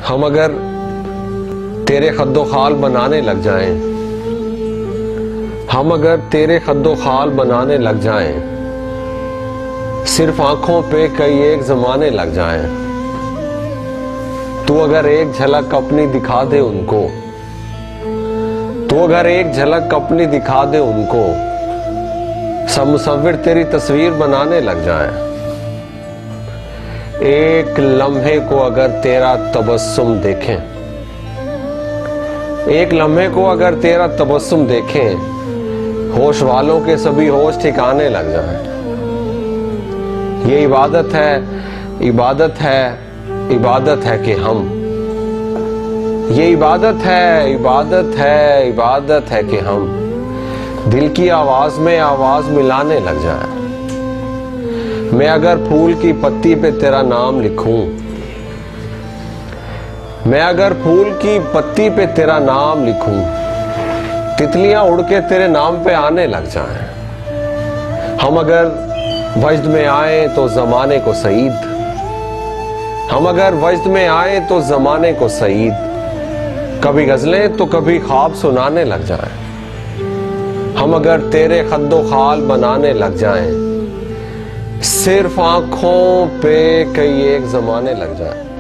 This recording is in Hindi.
हम अगर तेरे खद्दो खाल बनाने लग जाएं, हम अगर तेरे खद्दो खाल बनाने लग जाएं, सिर्फ आंखों पे कई एक जमाने लग जाएं, तू अगर एक झलक अपनी दिखा दे उनको, तू अगर एक झलक अपनी दिखा दे उनको, सब मुसव्विर तेरी तस्वीर बनाने लग जाएं। एक लम्हे को अगर तेरा तबस्सुम देखें, एक लम्हे को अगर तेरा तबस्सुम देखें, होश वालों के सभी होश ठिकाने लग जाएं। ये इबादत है, इबादत है, इबादत है कि हम, ये इबादत है, इबादत है, इबादत है कि हम दिल की आवाज में आवाज मिलाने लग जाएं। मैं अगर फूल की पत्ती पे तेरा नाम लिखूं, मैं अगर फूल की पत्ती पे तेरा नाम लिखूं, तितलियां उड़ के तेरे नाम पे आने लग जाएं। हम अगर वजद में आए तो जमाने को सईद, हम अगर वजद में आए तो जमाने को सईद, कभी गजलें तो कभी ख्वाब सुनाने लग जाएं। हम अगर तेरे खद्दो खाल बनाने लग जाएं, सिर्फ आंखों पे कई एक जमाने लग जाएं।